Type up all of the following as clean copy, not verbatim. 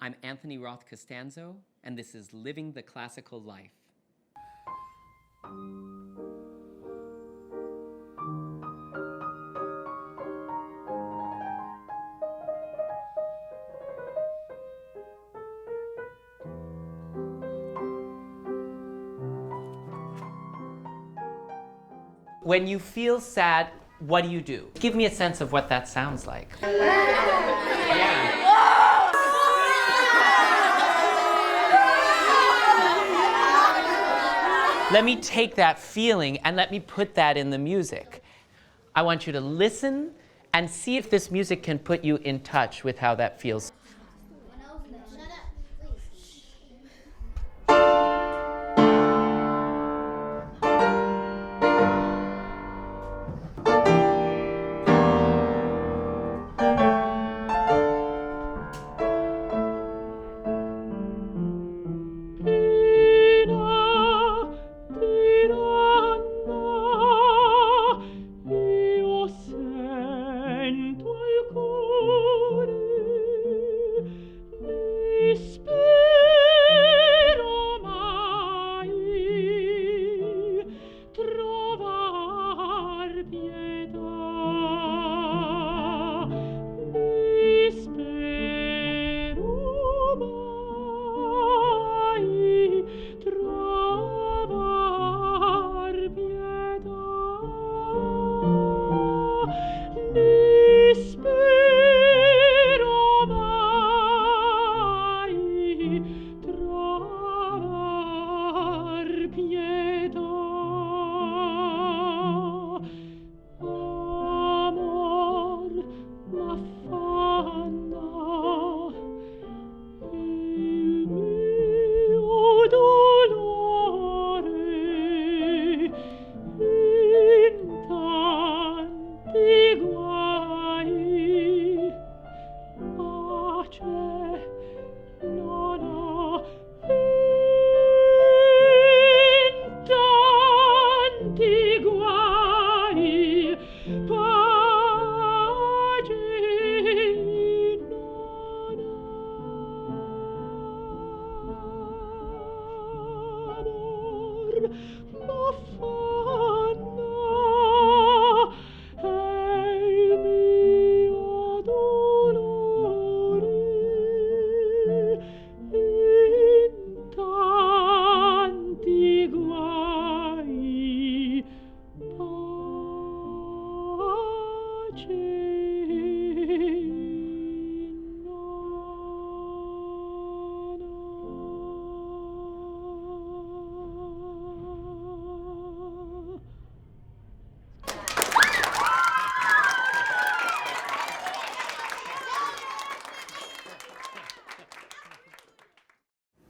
I'm Anthony Roth Costanzo, and this is Living the Classical Life. When you feel sad, what do? Give me a sense of what that sounds like. Yeah. Let me take that feeling and let me put that in the music. I want you to listen and see if this music can put you in touch with how that feels.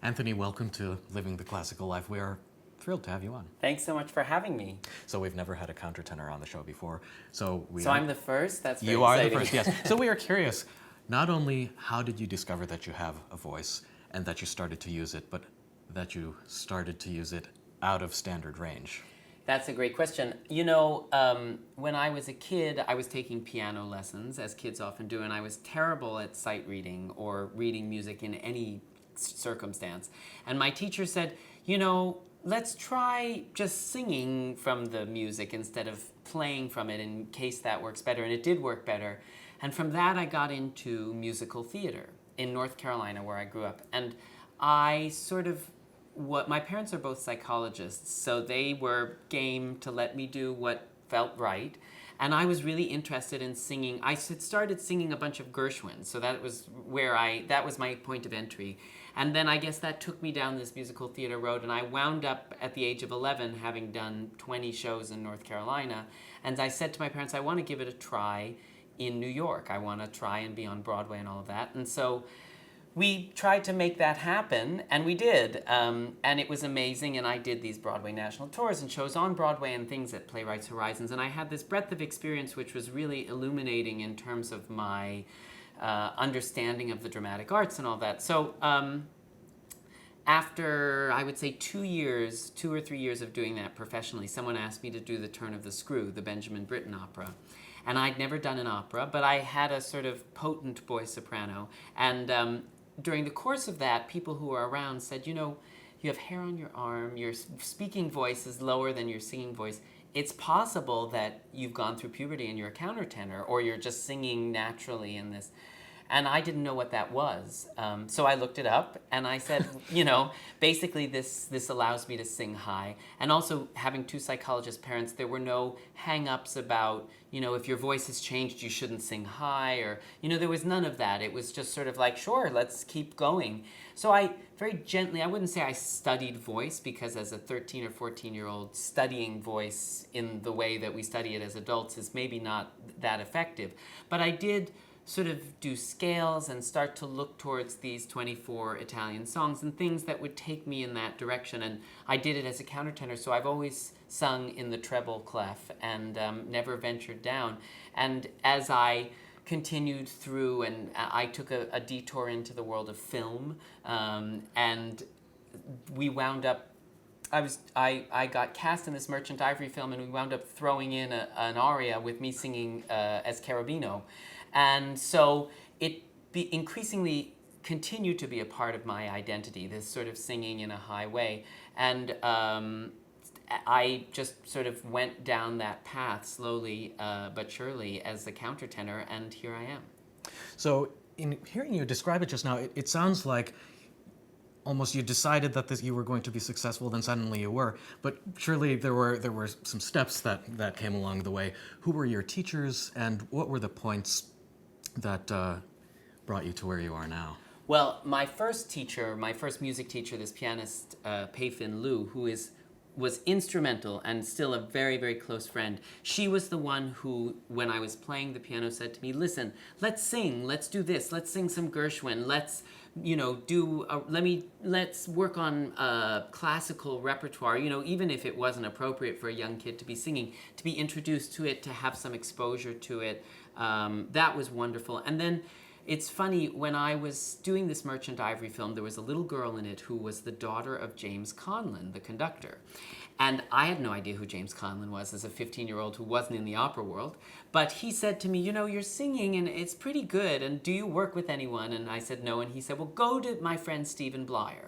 Anthony, welcome to Living the Classical Life. We are thrilled to have you on. Thanks so much for having me. So we've never had a countertenor on the show before. So I'm the first? That's very You exciting. are the first, yes. So we are curious, not only how did you discover that you have a voice and that you started to use it, but that you started to use it out of standard range? That's a great question. You know, when I was a kid, I was taking piano lessons, as kids often do, and I was terrible at sight reading or reading music in any circumstance. And my teacher said, you know, let's try just singing from the music instead of playing from it in case that works better. And it did work better. And from that, I got into musical theater in North Carolina, where I grew up. And I my parents are both psychologists, so they were game to let me do what felt right. And I was really interested in singing. I started singing a bunch of Gershwin, so that was that was my point of entry. And then I guess that took me down this musical theater road, and I wound up at the age of 11 having done 20 shows in North Carolina. And I said to my parents, I want to give it a try in New York. I want to try and be on Broadway and all of that. And so we tried to make that happen, and we did. And it was amazing, and I did these Broadway national tours and shows on Broadway and things at Playwrights Horizons. And I had this breadth of experience which was really illuminating in terms of my understanding of the dramatic arts and all that. So after, I would say 2 or 3 years of doing that professionally, someone asked me to do The Turn of the Screw, the Benjamin Britten opera. And I'd never done an opera, but I had a sort of potent boy soprano. And during the course of that, people who were around said, you know, you have hair on your arm, your speaking voice is lower than your singing voice. It's possible that you've gone through puberty and you're a countertenor, or you're just singing naturally in this. And I didn't know what that was. So I looked it up and I said, you know, basically this allows me to sing high. And also having two psychologist parents, there were no hang-ups about, you know, if your voice has changed, you shouldn't sing high, or, you know, there was none of that. It was just sort of like, sure, let's keep going. So I very gently, I wouldn't say I studied voice, because as a 13 or 14-year-old, studying voice in the way that we study it as adults is maybe not that effective. But I did sort of do scales and start to look towards these 24 Italian songs and things that would take me in that direction. And I did it as a countertenor, so I've always sung in the treble clef and never ventured down. And as I continued through, and I took a detour into the world of film, and we wound up, I got cast in this Merchant Ivory film, and we wound up throwing in an aria with me singing as Cherubino. And so it increasingly continued to be a part of my identity, this sort of singing in a high way. And I just sort of went down that path slowly but surely as a countertenor, and here I am. So in hearing you describe it just now, it sounds like almost you decided that you were going to be successful, then suddenly you were. But surely there were some steps that came along the way. Who were your teachers, and what were the points that brought you to where you are now? Well, my first teacher, my first music teacher, this pianist, Pei-Fin Liu, who was instrumental and still a very, very close friend. She was the one who, when I was playing the piano, said to me, listen, let's sing, let's do this, let's sing some Gershwin, let's, you know, let's work on classical repertoire, you know, even if it wasn't appropriate for a young kid to be singing, to be introduced to it, to have some exposure to it. That was wonderful. And then it's funny, when I was doing this Merchant Ivory film, there was a little girl in it who was the daughter of James Conlon, the conductor. And I had no idea who James Conlon was as a 15-year-old who wasn't in the opera world. But he said to me, you know, you're singing and it's pretty good, and do you work with anyone? And I said no, and he said, well, go to my friend Stephen Blyer.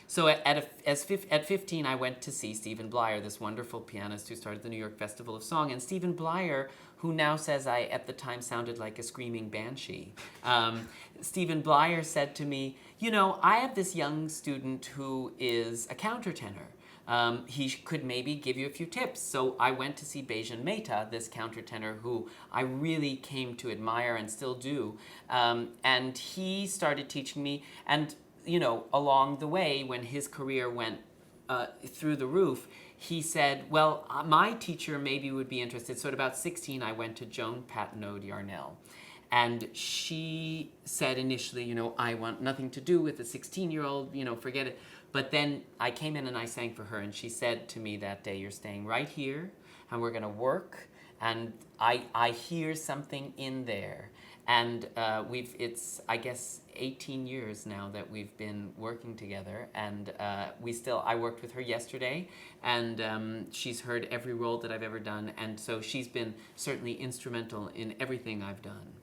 So at 15, I went to see Stephen Blyer, this wonderful pianist who started the New York Festival of Song. And Stephen Blyer, who now says I, at the time, sounded like a screaming banshee. Stephen Blyer said to me, you know, I have this young student who is a countertenor. He could maybe give you a few tips. So I went to see Bejan Mehta, this countertenor who I really came to admire and still do. And he started teaching me. And you know, along the way, when his career went through the roof, he said, well, my teacher maybe would be interested. So at about 16, I went to Joan Patenaude Yarnell. And she said initially, you know, I want nothing to do with a 16-year-old, you know, forget it. But then I came in and I sang for her, and she said to me that day, you're staying right here, and we're going to work, and I hear something in there. And it's, I guess, 18 years now that we've been working together, and I worked with her yesterday, and she's heard every role that I've ever done, and so she's been certainly instrumental in everything I've done.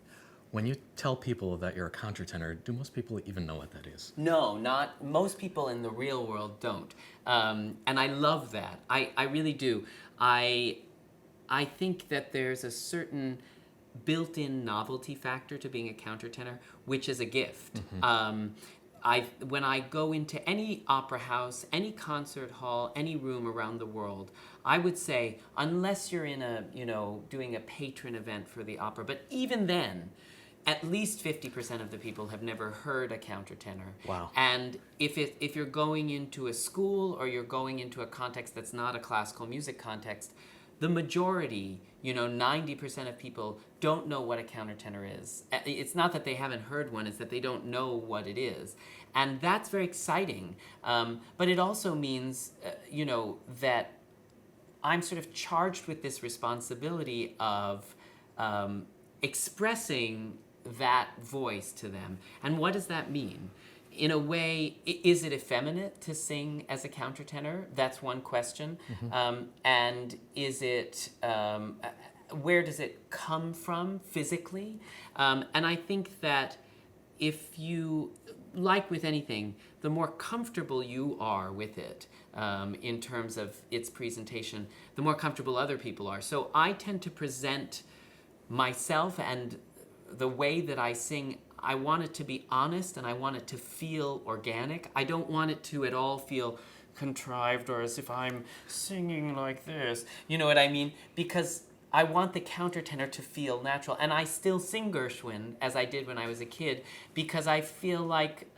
When you tell people that you're a countertenor, do most people even know what that is? No, not most people in the real world don't, and I love that. I really do. I think that there's a certain built-in novelty factor to being a countertenor, which is a gift. Mm-hmm. When I go into any opera house, any concert hall, any room around the world, I would say, unless you're in doing a patron event for the opera, but even then, at least 50% of the people have never heard a countertenor. Wow. And if you're going into a school or you're going into a context that's not a classical music context, the majority, 90% of people don't know what a countertenor is. It's not that they haven't heard one, it's that they don't know what it is. And that's very exciting. But it also means, that I'm sort of charged with this responsibility of expressing that voice to them. And what does that mean? In a way, is it effeminate to sing as a countertenor? That's one question. Mm-hmm. And is it, where does it come from physically? And I think that if you like with anything, the more comfortable you are with it in terms of its presentation, the more comfortable other people are. So I tend to present myself and the way that I sing. I want it to be honest and I want it to feel organic. I don't want it to at all feel contrived or as if I'm singing like this. You know what I mean? Because I want the countertenor to feel natural. And I still sing Gershwin as I did when I was a kid because I feel like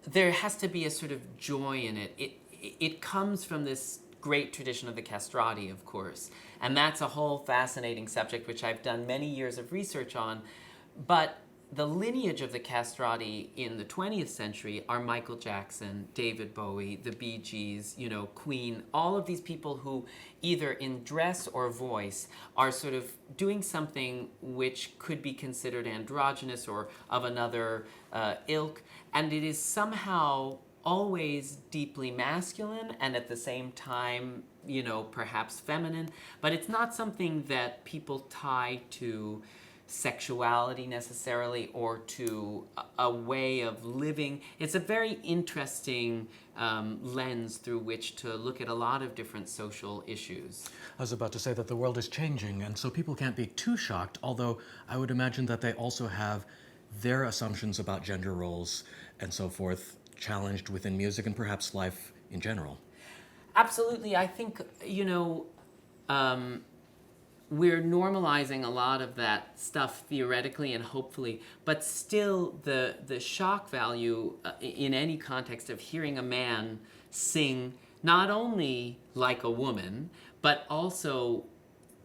there has to be a sort of joy in it. It comes from this great tradition of the castrati, of course. And that's a whole fascinating subject which I've done many years of research on. But the lineage of the castrati in the 20th century are Michael Jackson, David Bowie, the Bee Gees, you know, Queen, all of these people who either in dress or voice are sort of doing something which could be considered androgynous or of another ilk. And it is somehow always deeply masculine and at the same time, you know, perhaps feminine. But it's not something that people tie to sexuality necessarily or to a way of living. It's a very interesting lens through which to look at a lot of different social issues. I was about to say that the world is changing, and so people can't be too shocked, although I would imagine that they also have their assumptions about gender roles and so forth challenged within music and perhaps life in general. Absolutely. I think, you know, we're normalizing a lot of that stuff theoretically and hopefully, but still the shock value in any context of hearing a man sing not only like a woman, but also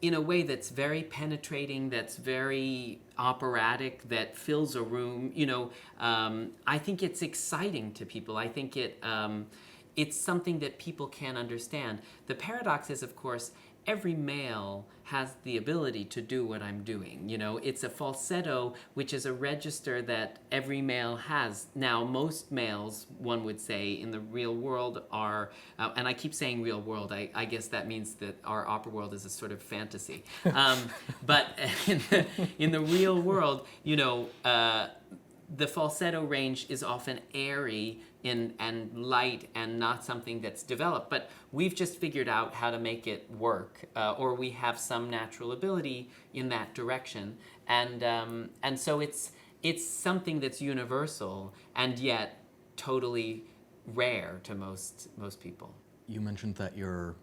in a way that's very penetrating, that's very operatic, that fills a room. You know, I think it's exciting to people. I think it's something that people can understand. The paradox is, of course, every male has the ability to do what I'm doing. You know, it's a falsetto, which is a register that every male has. Now, most males, one would say, in the real world are, and I keep saying real world, I guess that means that our opera world is a sort of fantasy. But in the real world, you know, the falsetto range is often airy and light and not something that's developed. But we've just figured out how to make it work, or we have some natural ability in that direction. And so it's something that's universal and yet totally rare to most people. You mentioned that your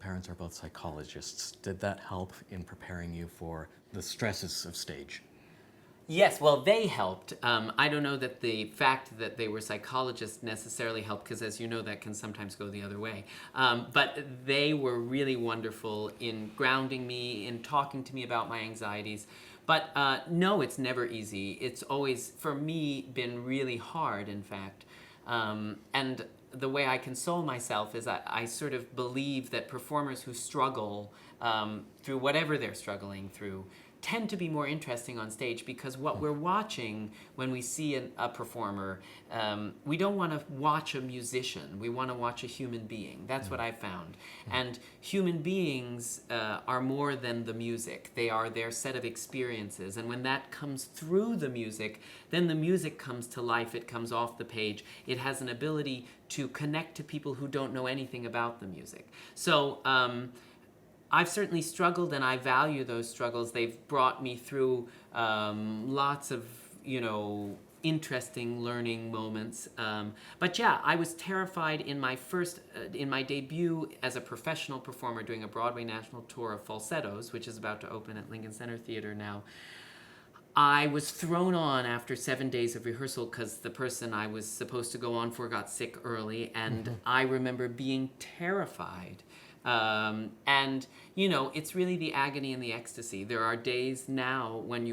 parents are both psychologists. Did that help in preparing you for the stresses of stage? Yes, well, they helped. I don't know that the fact that they were psychologists necessarily helped, because as you know, that can sometimes go the other way. But they were really wonderful in grounding me, in talking to me about my anxieties. But no, it's never easy. It's always, for me, been really hard, in fact. And the way I console myself is I sort of believe that performers who struggle through whatever they're struggling through tend to be more interesting on stage, because what we're watching when we see a performer, we don't want to watch a musician, we want to watch a human being. That's what I've found. And human beings are more than the music. They are their set of experiences, and when that comes through the music, then the music comes to life, it comes off the page. It has an ability to connect to people who don't know anything about the music. So I've certainly struggled, and I value those struggles. They've brought me through lots of, you know, interesting learning moments. But yeah, I was terrified in my in my debut as a professional performer doing a Broadway national tour of falsettos, which is about to open at Lincoln Center Theater now. I was thrown on after 7 days of rehearsal because the person I was supposed to go on for got sick early, and I remember being terrified. And you know, it's really the agony and the ecstasy. There are days now when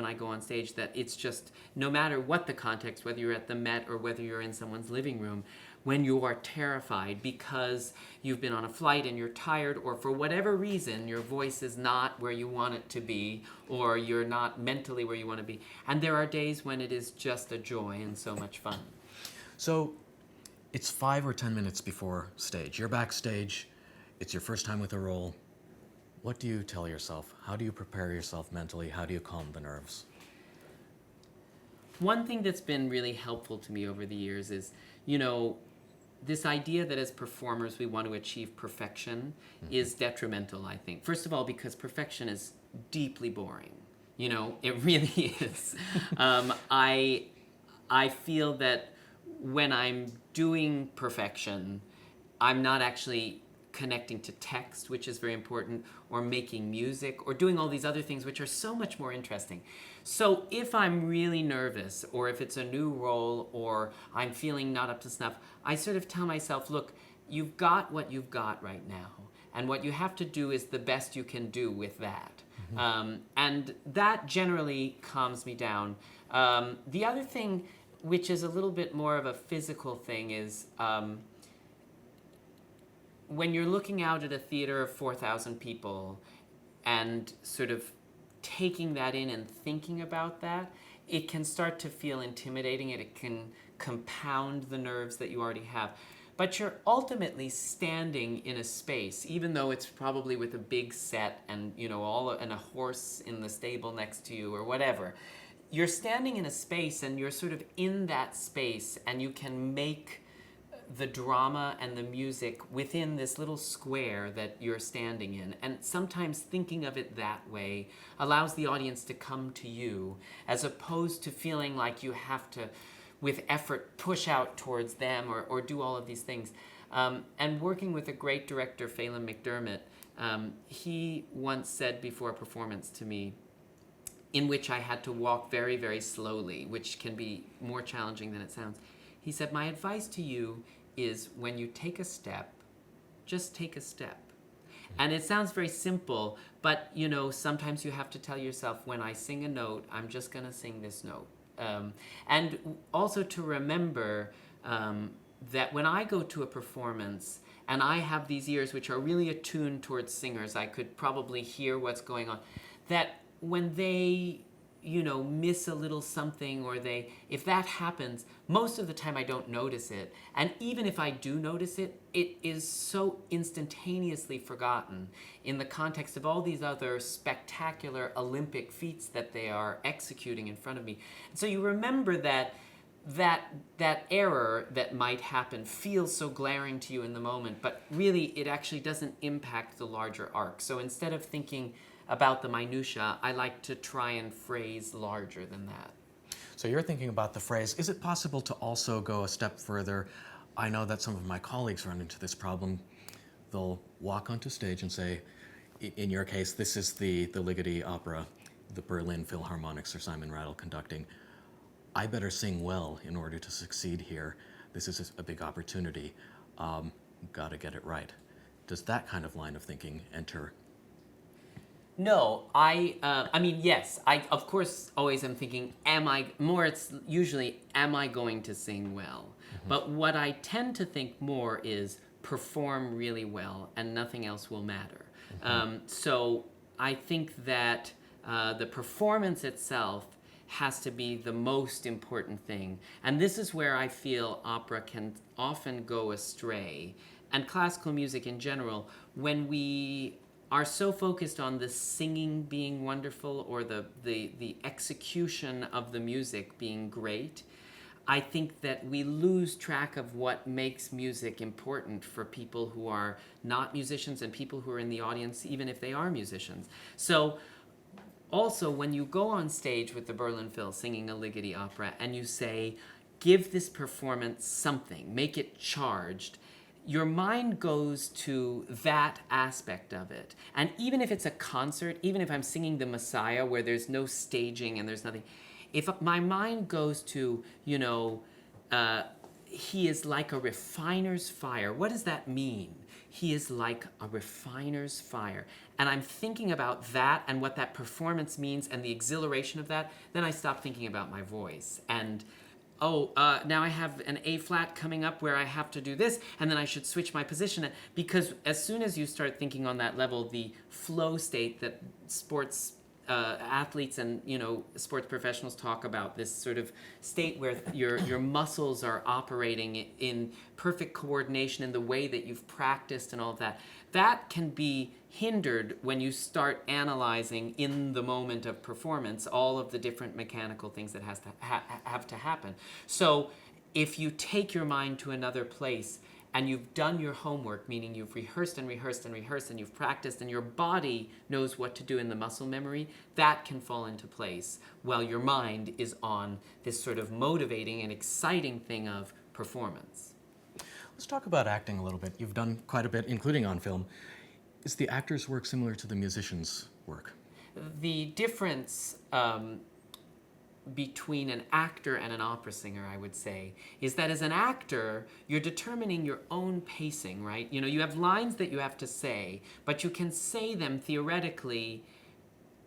I go on stage, that it's just, no matter what the context, whether you're at the Met or whether you're in someone's living room, when you are terrified because you've been on a flight and you're tired, or for whatever reason your voice is not where you want it to be, or you're not mentally where you want to be. And there are days when it is just a joy and so much fun. So it's 5 or 10 minutes before stage. You're backstage. It's your first time with a role. What do you tell yourself? How do you prepare yourself mentally? How do you calm the nerves? One thing that's been really helpful to me over the years is, you know, this idea that as performers we want to achieve perfection is detrimental, I think. First of all, because perfection is deeply boring. You know, it really is. I feel that when I'm doing perfection, I'm not actually connecting to text, which is very important, or making music, or doing all these other things, which are so much more interesting. So if I'm really nervous, or if it's a new role, or I'm feeling not up to snuff, I sort of tell myself, look, you've got what you've got right now, and what you have to do is the best you can do with that. And that generally calms me down. The other thing, which is a little bit more of a physical thing, is when you're looking out at a theater of 4,000 people and sort of taking that in and thinking about that, it can start to feel intimidating and it can compound the nerves that you already have. But you're ultimately standing in a space, even though it's probably with a big set and, you know, and a horse in the stable next to you or whatever. You're standing in a space and you're sort of in that space, and you can make the drama and the music within this little square that you're standing in. And sometimes thinking of it that way allows the audience to come to you, as opposed to feeling like you have to, with effort, push out towards them or do all of these things. And working with a great director, Phelan McDermott, he once said before a performance to me, in which I had to walk very, very slowly, which can be more challenging than it sounds. He said, my advice to you is when you take a step, just take a step. And it sounds very simple, but you know, sometimes you have to tell yourself, when I sing a note, I'm just gonna sing this note. And also to remember that when I go to a performance and I have these ears which are really attuned towards singers, I could probably hear what's going on, that when they, you know, miss a little something, or if that happens, most of the time I don't notice it. And even if I do notice it, it is so instantaneously forgotten in the context of all these other spectacular Olympic feats that they are executing in front of me. And so you remember that error that might happen feels so glaring to you in the moment, but really it actually doesn't impact the larger arc. So instead of thinking about the minutia, I like to try and phrase larger than that. So you're thinking about the phrase. Is it possible to also go a step further? I know that some of my colleagues run into this problem. They'll walk onto stage and say, in your case, this is the Ligeti opera, the Berlin Philharmonic, Sir Simon Rattle conducting. I better sing well in order to succeed here. This is a big opportunity. Gotta get it right. Does that kind of line of thinking enter? No, I mean, yes, I of course always am thinking, it's usually, am I going to sing well? Mm-hmm. But what I tend to think more is perform really well and nothing else will matter. Mm-hmm. So I think that the performance itself has to be the most important thing. And this is where I feel opera can often go astray, and classical music in general, when we are so focused on the singing being wonderful or the execution of the music being great. I think that we lose track of what makes music important for people who are not musicians and people who are in the audience, even if they are musicians. So also, when you go on stage with the Berlin Phil singing a Ligeti opera and you say, give this performance something, make it charged, your mind goes to that aspect of it. And even if it's a concert, even if I'm singing the Messiah where there's no staging and there's nothing, if my mind goes to, you know, he is like a refiner's fire. What does that mean? He is like a refiner's fire. And I'm thinking about that and what that performance means and the exhilaration of that, then I stop thinking about my voice. And now I have an A flat coming up where I have to do this, and then I should switch my position. Because as soon as you start thinking on that level, the flow state that sports athletes and sports professionals talk about this sort of state where your muscles are operating in perfect coordination in the way that you've practiced and all of that. That can be hindered when you start analyzing in the moment of performance all of the different mechanical things that have to happen. So if you take your mind to another place and you've done your homework, meaning you've rehearsed and rehearsed and rehearsed and you've practiced and your body knows what to do in the muscle memory, that can fall into place while your mind is on this sort of motivating and exciting thing of performance. Let's talk about acting a little bit. You've done quite a bit, including on film. Is the actor's work similar to the musician's work? The difference between an actor and an opera singer, I would say, is that as an actor, you're determining your own pacing, right? You have lines that you have to say, but you can say them theoretically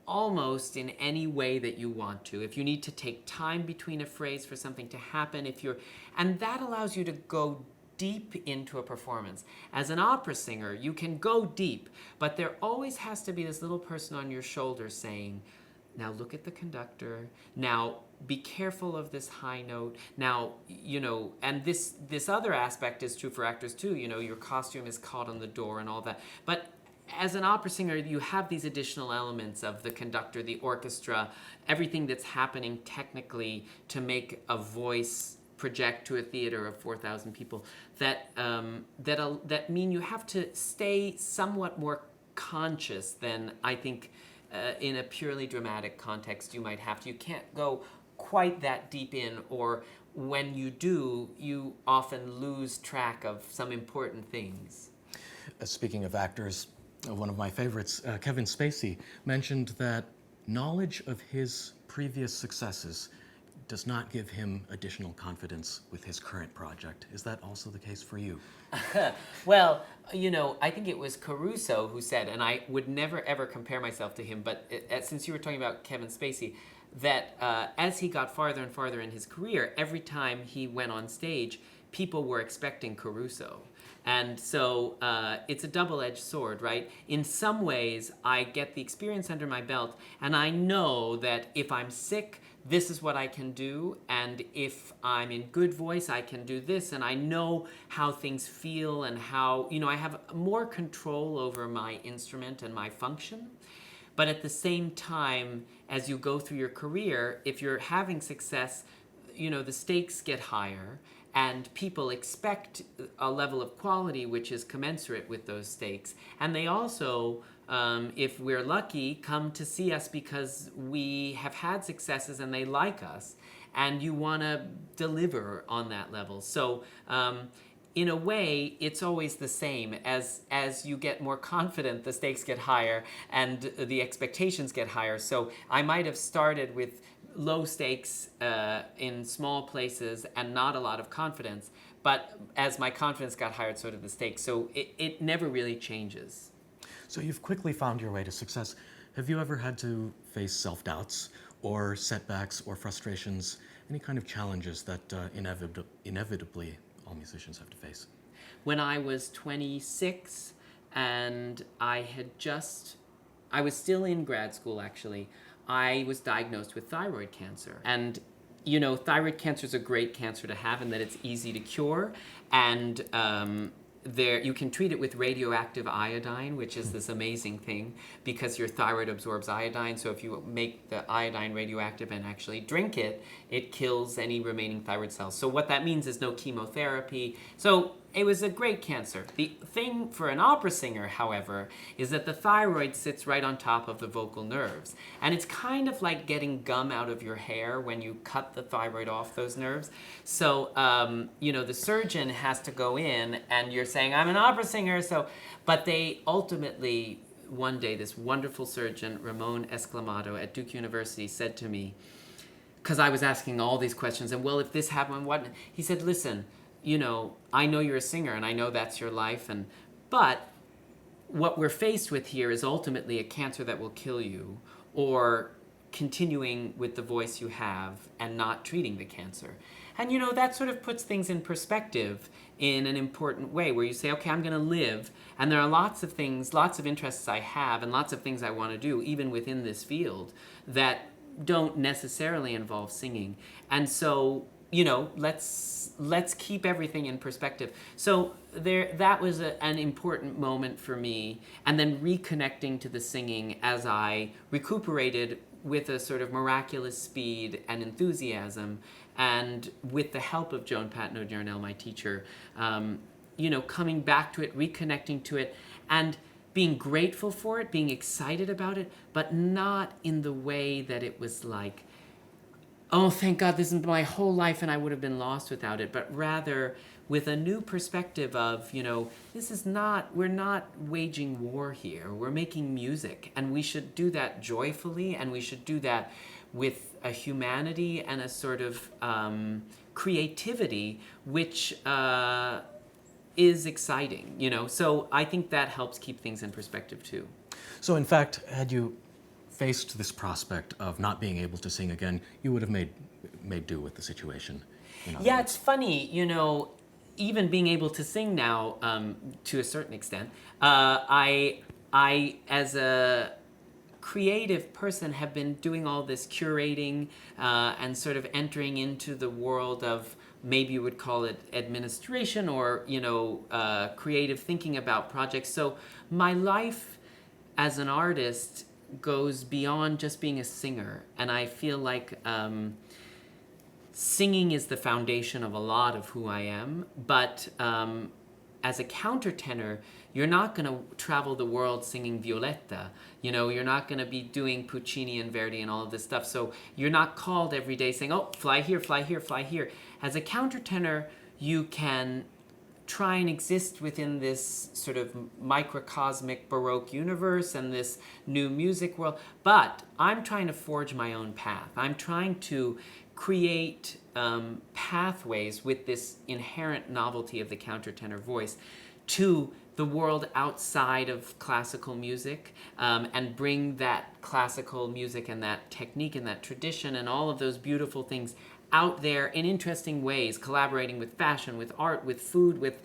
almost in any way that you want to. If you need to take time between a phrase for something to happen, and that allows you to go deep into a performance. As an opera singer, you can go deep, but there always has to be this little person on your shoulder saying, now look at the conductor, now be careful of this high note, now, and this other aspect is true for actors too, your costume is caught on the door and all that. But as an opera singer, you have these additional elements of the conductor, the orchestra, everything that's happening technically to make a voice project to a theater of 4,000 people that mean you have to stay somewhat more conscious than I think in a purely dramatic context you might have to. You can't go quite that deep in, or when you do, you often lose track of some important things. Speaking of actors, one of my favorites, Kevin Spacey, mentioned that knowledge of his previous successes does not give him additional confidence with his current project. Is that also the case for you? Well, I think it was Caruso who said, and I would never ever compare myself to him, but since you were talking about Kevin Spacey, that as he got farther and farther in his career, every time he went on stage, people were expecting Caruso. And so it's a double-edged sword, right? In some ways, I get the experience under my belt, and I know that if I'm sick, this is what I can do, and if I'm in good voice, I can do this, and I know how things feel and how, I have more control over my instrument and my function. But at the same time, as you go through your career, if you're having success, the stakes get higher, and people expect a level of quality which is commensurate with those stakes. And they also, if we're lucky, come to see us because we have had successes and they like us, and you want to deliver on that level. So in a way, it's always the same. As you get more confident, the stakes get higher and the expectations get higher. So I might have started with low stakes in small places and not a lot of confidence, but as my confidence got higher, so did the stakes. So it never really changes. So you've quickly found your way to success. Have you ever had to face self-doubts or setbacks or frustrations, any kind of challenges that inevitably all musicians have to face? When I was 26 and I was still in grad school actually, I was diagnosed with thyroid cancer. And thyroid cancer is a great cancer to have in that it's easy to cure, and you can treat it with radioactive iodine, which is this amazing thing because your thyroid absorbs iodine. So if you make the iodine radioactive and actually drink it, it kills any remaining thyroid cells. So what that means is no chemotherapy. So it was a great cancer. The thing for an opera singer, however, is that the thyroid sits right on top of the vocal nerves. And it's kind of like getting gum out of your hair when you cut the thyroid off those nerves. So, the surgeon has to go in and you're saying, I'm an opera singer. But they ultimately, one day, this wonderful surgeon, Ramon Esclamado at Duke University, said to me, because I was asking all these questions, and well, if this happened, what? He said, listen, I know you're a singer and I know that's your life, but what we're faced with here is ultimately a cancer that will kill you, or continuing with the voice you have and not treating the cancer. And that sort of puts things in perspective in an important way, where you say, okay, I'm going to live, and there are lots of things, lots of interests I have, and lots of things I want to do, even within this field, that don't necessarily involve singing. And so, let's keep everything in perspective. So that was an important moment for me, and then reconnecting to the singing as I recuperated with a sort of miraculous speed and enthusiasm, and with the help of Joan Patno Darnell, my teacher, coming back to it, reconnecting to it, and being grateful for it, being excited about it, but not in the way that it was like, oh, thank God, this is my whole life and I would have been lost without it, but rather with a new perspective of, we're not waging war here. We're making music, and we should do that joyfully, and we should do that with a humanity and a sort of creativity, which is exciting, So I think that helps keep things in perspective too. So in fact, had you faced this prospect of not being able to sing again, you would have made do with the situation. Yeah, it's funny, even being able to sing now, to a certain extent, I as a creative person have been doing all this curating and sort of entering into the world of, maybe you would call it administration, or creative thinking about projects. So my life as an artist goes beyond just being a singer, and I feel like singing is the foundation of a lot of who I am, but as a countertenor, you're not going to travel the world singing Violetta. You're not going to be doing Puccini and Verdi and all of this stuff. So you're not called every day saying, oh, fly here, fly here, fly here. As a countertenor, you can try and exist within this sort of microcosmic Baroque universe and this new music world. But I'm trying to forge my own path. I'm trying to create pathways with this inherent novelty of the countertenor voice to the world outside of classical music, and bring that classical music and that technique and that tradition and all of those beautiful things out there in interesting ways, collaborating with fashion, with art, with food, with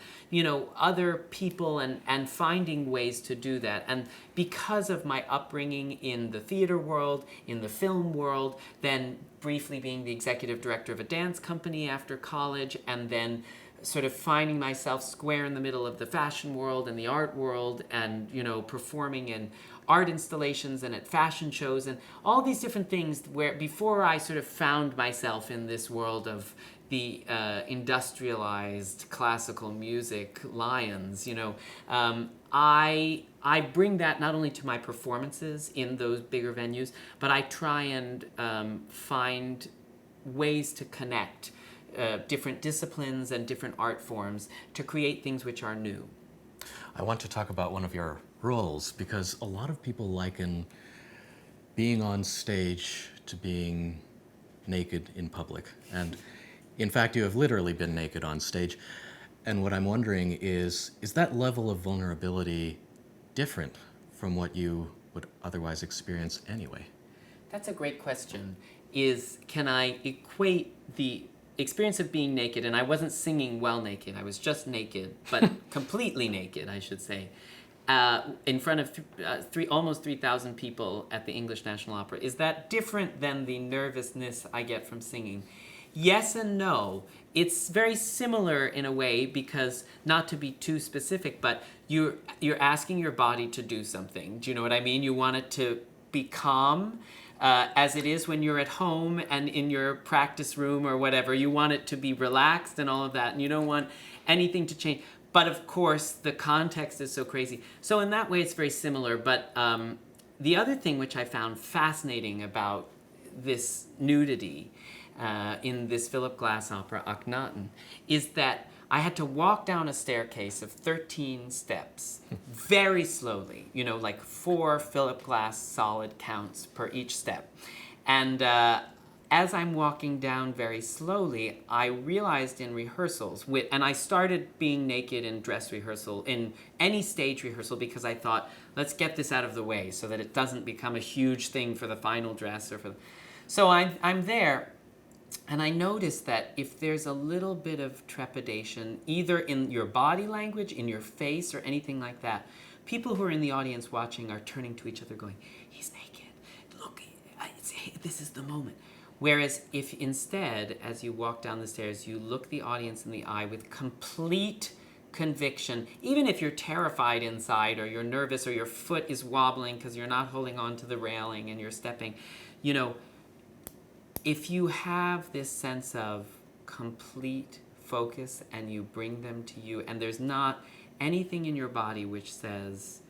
other people, and finding ways to do that. And because of my upbringing in the theater world, in the film world, then briefly being the executive director of a dance company after college, and then sort of finding myself square in the middle of the fashion world and the art world, and performing in art installations and at fashion shows and all these different things, where before I sort of found myself in this world of the industrialized classical music lions, I bring that not only to my performances in those bigger venues, but I try and find ways to connect different disciplines and different art forms to create things which are new. I want to talk about one of your roles, because a lot of people liken being on stage to being naked in public. And in fact, you have literally been naked on stage. And what I'm wondering is that level of vulnerability different from what you would otherwise experience anyway? That's a great question. Can I equate the experience of being naked, and I wasn't singing well naked, I was just naked, but completely naked, I should say, in front of almost 3,000 people at the English National Opera. Is that different than the nervousness I get from singing? Yes and no. It's very similar in a way, because, not to be too specific, but you're asking your body to do something. Do you know what I mean? You want it to be calm, as it is when you're at home and in your practice room or whatever. You want it to be relaxed and all of that, and you don't want anything to change. But of course, the context is so crazy. So in that way, it's very similar. But the other thing which I found fascinating about this nudity in this Philip Glass opera, Akhenaten, is that I had to walk down a staircase of 13 steps very slowly, like 4 Philip Glass solid counts per each step. And as I'm walking down very slowly, I realized in rehearsals, and I started being naked in dress rehearsal, in any stage rehearsal, because I thought, let's get this out of the way so that it doesn't become a huge thing for the final dress. So I'm there, And I noticed that if there's a little bit of trepidation, either in your body language, in your face, or anything like that, people who are in the audience watching are turning to each other going, he's naked. Look, this is the moment. Whereas if instead, as you walk down the stairs, you look the audience in the eye with complete conviction, even if you're terrified inside or you're nervous or your foot is wobbling because you're not holding on to the railing and you're stepping, you know, if you have this sense of complete focus and you bring them to you, and there's not anything in your body which says,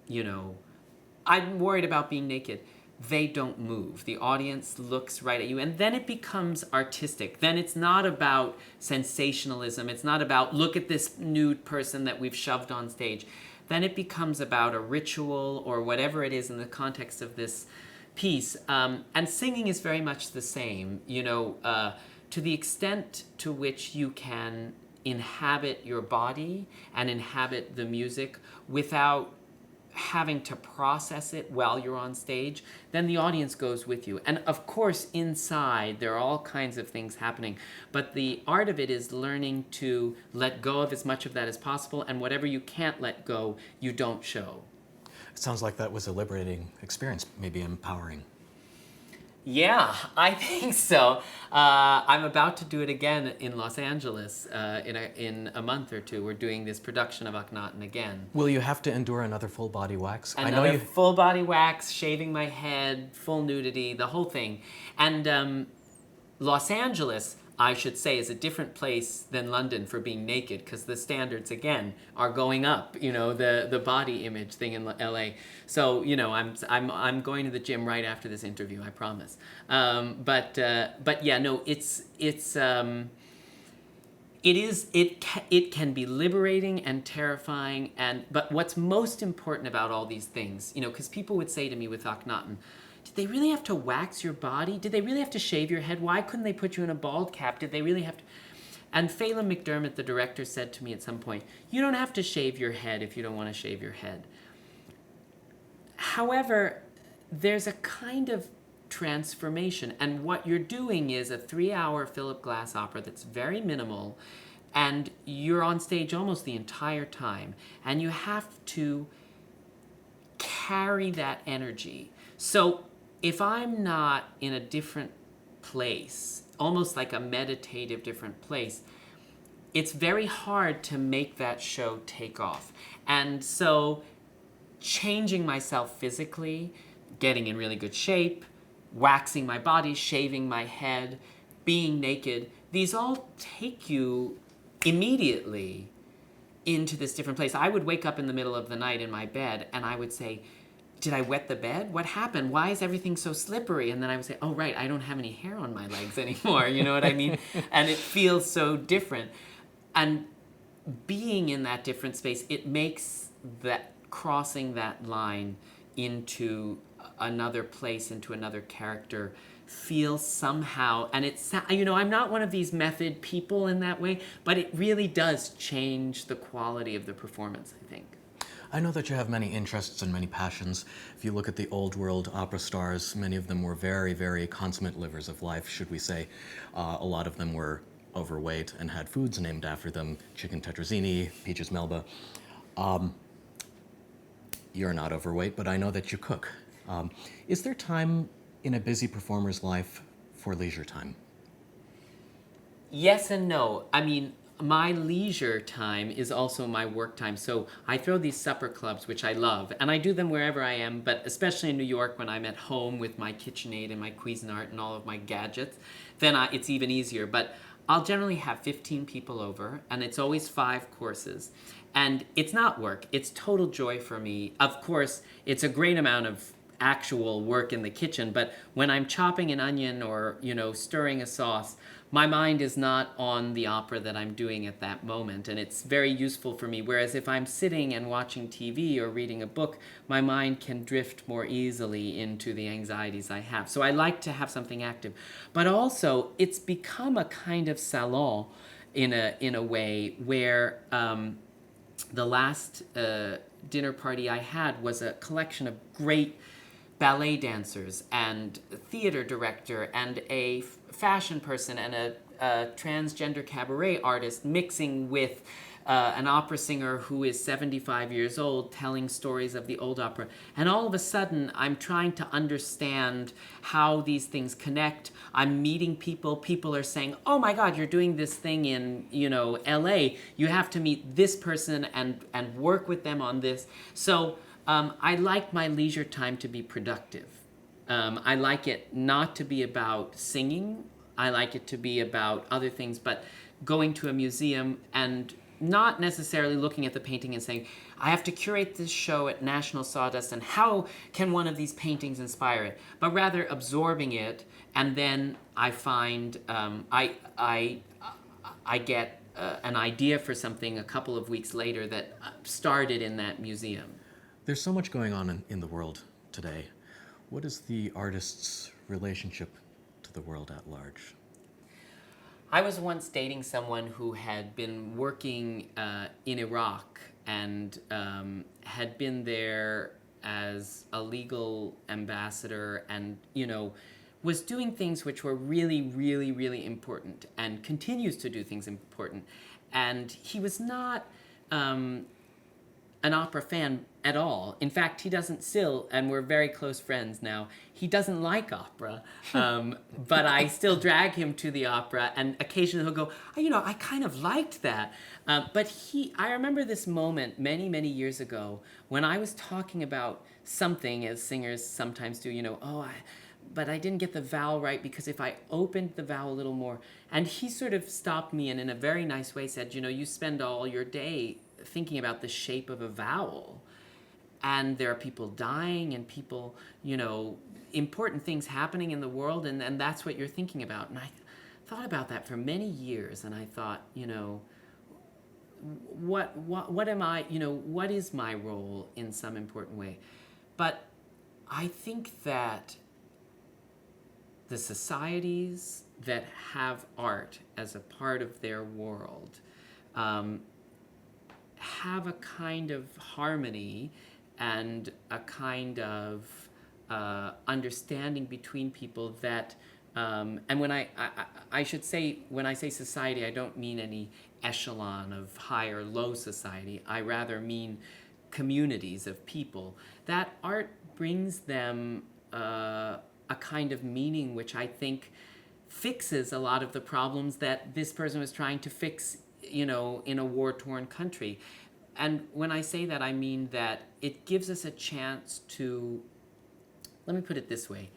you know, I'm worried about being naked, they don't move. The audience looks right at you, and then it becomes artistic. Then it's not about sensationalism. It's not about, look at this nude person that we've shoved on stage. Then it becomes about a ritual or whatever it is in the context of this piece. And singing is very much the same. You know, to the extent to which you can inhabit your body and inhabit the music without having to process it while you're on stage, then the audience goes with you. And of course, inside, there are all kinds of things happening. But the art of it is learning to let go of as much of that as possible, and whatever you can't let go, you don't show. It sounds like that was a liberating experience, maybe empowering. Yeah, I think so. I'm about to do it again in Los Angeles in a month or two. We're doing this production of Akhenaten again. Will you have to endure another full body wax? Another full body wax, shaving my head, full nudity, the whole thing. And Los Angeles, I should say, is a different place than London for being naked, because the standards, again, are going up, you know, the body image thing in LA. So, you know, I'm going to the gym right after this interview, I promise. But yeah, no, it can be liberating and terrifying, but what's most important about all these things, you know, because people would say to me with Akhenaten, did they really have to wax your body? Did they really have to shave your head? Why couldn't they put you in a bald cap? Did they really have to? And Phelan McDermott, the director, said to me at some point, you don't have to shave your head if you don't want to shave your head. However, there's a kind of transformation, and what you're doing is a 3-hour Philip Glass opera that's very minimal, and you're on stage almost the entire time, and you have to carry that energy. So if I'm not in a different place, almost like a meditative different place, it's very hard to make that show take off. And so changing myself physically, getting in really good shape, waxing my body, shaving my head, being naked, these all take you immediately into this different place. I would wake up in the middle of the night in my bed and I would say, did I wet the bed? What happened? Why is everything so slippery? And then I would say, oh, right, I don't have any hair on my legs anymore. You know what I mean? And it feels so different. And being in that different space, it makes that crossing that line into another place, into another character, feel somehow, and it's, you know, I'm not one of these method people in that way, but it really does change the quality of the performance, I think. I know that you have many interests and many passions. If you look at the old world opera stars, many of them were very, very consummate livers of life, should we say. A lot of them were overweight and had foods named after them, chicken tetrazzini, peaches melba. You're not overweight, but I know that you cook. Is there time in a busy performer's life for leisure time? Yes and no. I mean, my leisure time is also my work time. So I throw these supper clubs, which I love, and I do them wherever I am, but especially in New York when I'm at home with my KitchenAid and my Cuisinart and all of my gadgets, then it's even easier. But I'll generally have 15 people over, and it's always 5 courses. And it's not work, it's total joy for me. Of course, it's a great amount of actual work in the kitchen, but when I'm chopping an onion or, you know, stirring a sauce, my mind is not on the opera that I'm doing at that moment, and it's very useful for me. Whereas if I'm sitting and watching TV or reading a book, my mind can drift more easily into the anxieties I have. So I like to have something active. But also, it's become a kind of salon in a way where the last dinner party I had was a collection of great ballet dancers and a theater director and a fashion person and a transgender cabaret artist mixing with an opera singer who is 75 years old telling stories of the old opera. And all of a sudden, I'm trying to understand how these things connect. I'm meeting people. People are saying, oh my God, you're doing this thing in, LA. You have to meet this person and work with them on this. So I like my leisure time to be productive. I like it not to be about singing. I like it to be about other things, but going to a museum and not necessarily looking at the painting and saying, I have to curate this show at National Sawdust and how can one of these paintings inspire it? But rather absorbing it, and then I find I get an idea for something a couple of weeks later that started in that museum. There's so much going on in the world today. What is the artist's relationship to the world at large? I was once dating someone who had been working in Iraq and had been there as a legal ambassador and, was doing things which were really, really, really important and continues to do things important. And he was not an opera fan at all. In fact, he doesn't still, and we're very close friends now, he doesn't like opera, but I still drag him to the opera, and occasionally he'll go, I kind of liked that. But I remember this moment many, many years ago when I was talking about something, as singers sometimes do, but I didn't get the vowel right because if I opened the vowel a little more, and he sort of stopped me and in a very nice way said, you spend all your day thinking about the shape of a vowel. And there are people dying and people, important things happening in the world, and that's what you're thinking about. And I thought about that for many years, and I thought, what am I, what is my role in some important way? But I think that the societies that have art as a part of their world have a kind of harmony and a kind of understanding between people that, and when I should say, when I say society, I don't mean any echelon of high or low society. I rather mean communities of people. That art brings them a kind of meaning which I think fixes a lot of the problems that this person was trying to fix, in a war-torn country. And when I say that, I mean that it gives us a chance to, let me put it this way,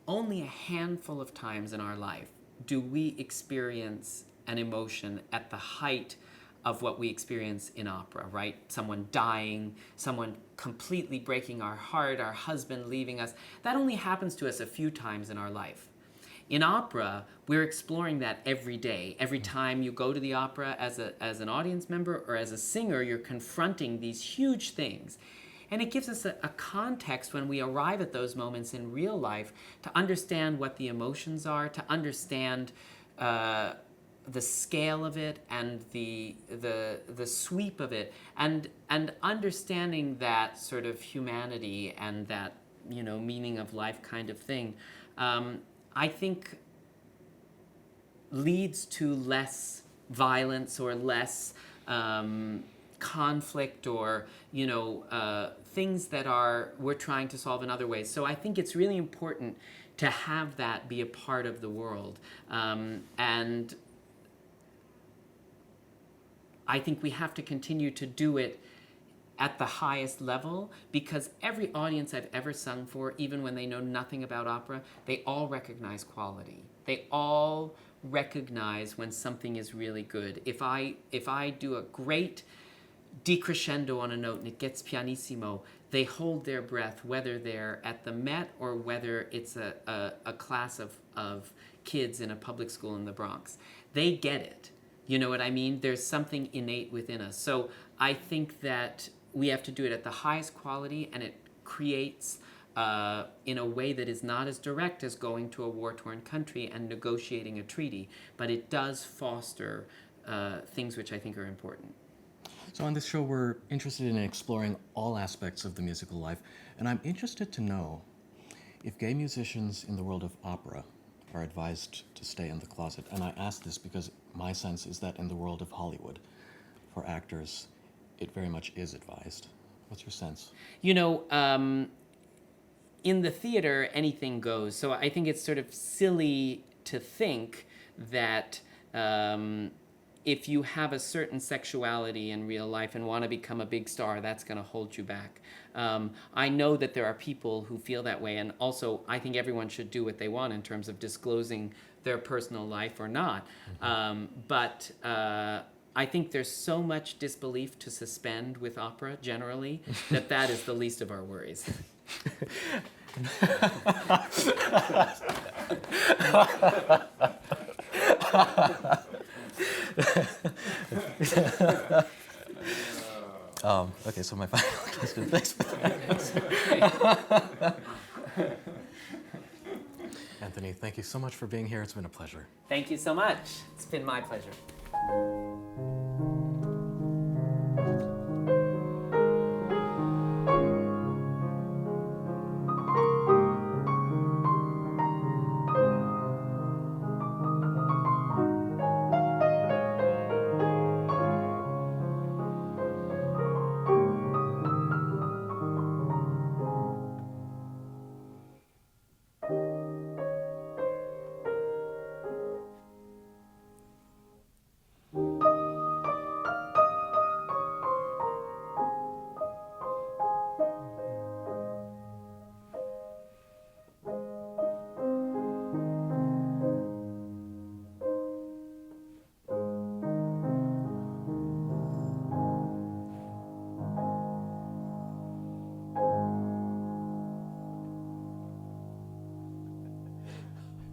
only a handful of times in our life do we experience an emotion at the height of what we experience in opera, right? Someone dying, someone completely breaking our heart, our husband leaving us. That only happens to us a few times in our life. In opera, we're exploring that every day. Every time you go to the opera as an audience member or as a singer, you're confronting these huge things. And it gives us a context when we arrive at those moments in real life to understand what the emotions are, to understand the scale of it and the sweep of it, and understanding that sort of humanity and that meaning of life kind of thing. I think leads to less violence or less conflict or things that we're trying to solve in other ways. So I think it's really important to have that be a part of the world, and I think we have to continue to do it at the highest level, because every audience I've ever sung for, even when they know nothing about opera, they all recognize quality. They all recognize when something is really good. If I do a great decrescendo on a note and it gets pianissimo, they hold their breath, whether they're at the Met or whether it's a class of kids in a public school in the Bronx. They get it. You know what I mean? There's something innate within us. So I think that we have to do it at the highest quality, and it creates in a way that is not as direct as going to a war-torn country and negotiating a treaty, but it does foster things which I think are important. So on this show, we're interested in exploring all aspects of the musical life, and I'm interested to know if gay musicians in the world of opera are advised to stay in the closet, and I ask this because my sense is that in the world of Hollywood, for actors, it very much is advised. What's your sense? You know, in the theater, anything goes. So I think it's sort of silly to think that if you have a certain sexuality in real life and want to become a big star, that's going to hold you back. I know that there are people who feel that way, and also I think everyone should do what they want in terms of disclosing their personal life or not. But I think there's so much disbelief to suspend with opera generally that is the least of our worries. Okay, so my final question. Thanks for that answer. Anthony, thank you so much for being here. It's been a pleasure. Thank you so much. It's been my pleasure.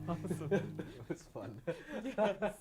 Awesome. It was fun. Yes.